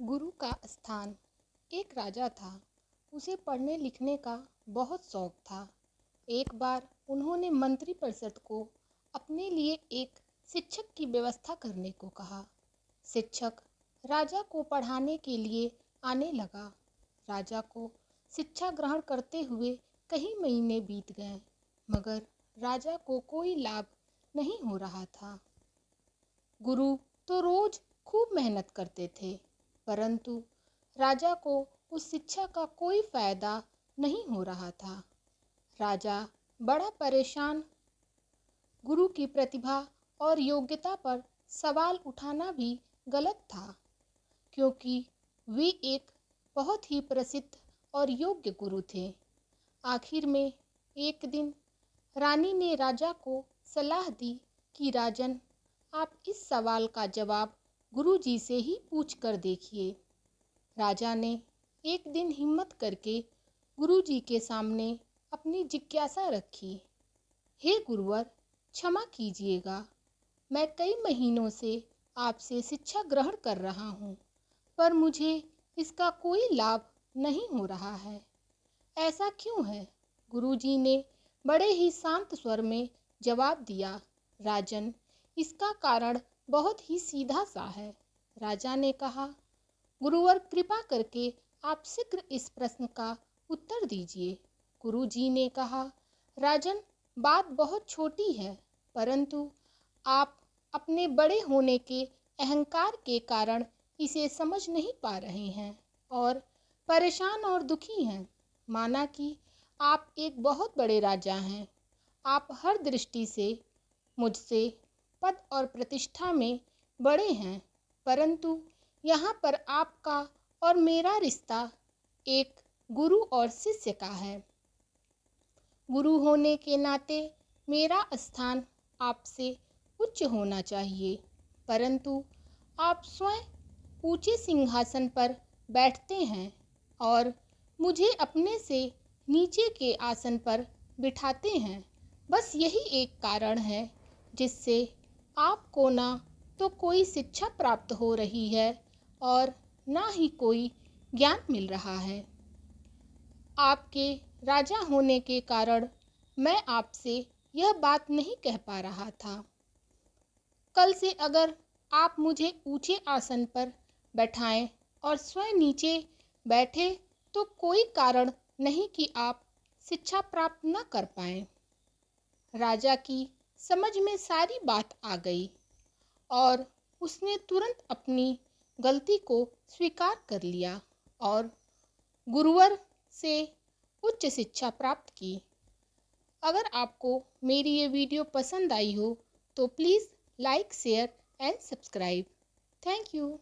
गुरु का स्थान। एक राजा था। उसे पढ़ने लिखने का बहुत शौक था। एक बार उन्होंने मंत्री परिषद को अपने लिए एक शिक्षक की व्यवस्था करने को कहा। शिक्षक राजा को पढ़ाने के लिए आने लगा। राजा को शिक्षा ग्रहण करते हुए कई महीने बीत गए, मगर राजा को कोई लाभ नहीं हो रहा था। गुरु तो रोज खूब मेहनत करते थे, परंतु राजा को उस शिक्षा का कोई फायदा नहीं हो रहा था। राजा बड़ा परेशान। गुरु की प्रतिभा और योग्यता पर सवाल उठाना भी गलत था, क्योंकि वे एक बहुत ही प्रसिद्ध और योग्य गुरु थे। आखिर में एक दिन रानी ने राजा को सलाह दी कि राजन, आप इस सवाल का जवाब गुरुजी से ही पूछ कर देखिए। राजा ने एक दिन हिम्मत करके गुरुजी के सामने अपनी जिज्ञासा रखी। हे गुरुवर, क्षमा कीजिएगा, मैं कई महीनों से आपसे शिक्षा ग्रहण कर रहा हूँ, पर मुझे इसका कोई लाभ नहीं हो रहा है। ऐसा क्यों है? गुरुजी ने बड़े ही शांत स्वर में जवाब दिया। राजन, इसका कारण बहुत ही सीधा सा है। राजा ने कहा, गुरुवर, कृपा करके आप शीघ्र इस प्रश्न का उत्तर दीजिए। गुरुजी ने कहा, राजन, बात बहुत छोटी है, परंतु आप अपने बड़े होने के अहंकार के कारण इसे समझ नहीं पा रहे हैं और परेशान और दुखी हैं। माना कि आप एक बहुत बड़े राजा हैं, आप हर दृष्टि से मुझसे पद और प्रतिष्ठा में बड़े हैं, परंतु यहाँ पर आपका और मेरा रिश्ता एक गुरु और शिष्य का है। गुरु होने के नाते मेरा स्थान आपसे उच्च होना चाहिए, परंतु आप स्वयं ऊंचे सिंहासन पर बैठते हैं और मुझे अपने से नीचे के आसन पर बिठाते हैं। बस यही एक कारण है जिससे आपको ना तो कोई शिक्षा प्राप्त हो रही है और ना ही कोई ज्ञान मिल रहा है। आपके राजा होने के कारण मैं आपसे यह बात नहीं कह पा रहा था। कल से अगर आप मुझे ऊंचे आसन पर बैठाएं और स्वयं नीचे बैठे तो कोई कारण नहीं कि आप शिक्षा प्राप्त न कर पाएं। राजा की समझ में सारी बात आ गई और उसने तुरंत अपनी गलती को स्वीकार कर लिया और गुरुवर से उच्च शिक्षा प्राप्त की। अगर आपको मेरी ये वीडियो पसंद आई हो तो please like, share and subscribe. Thank you.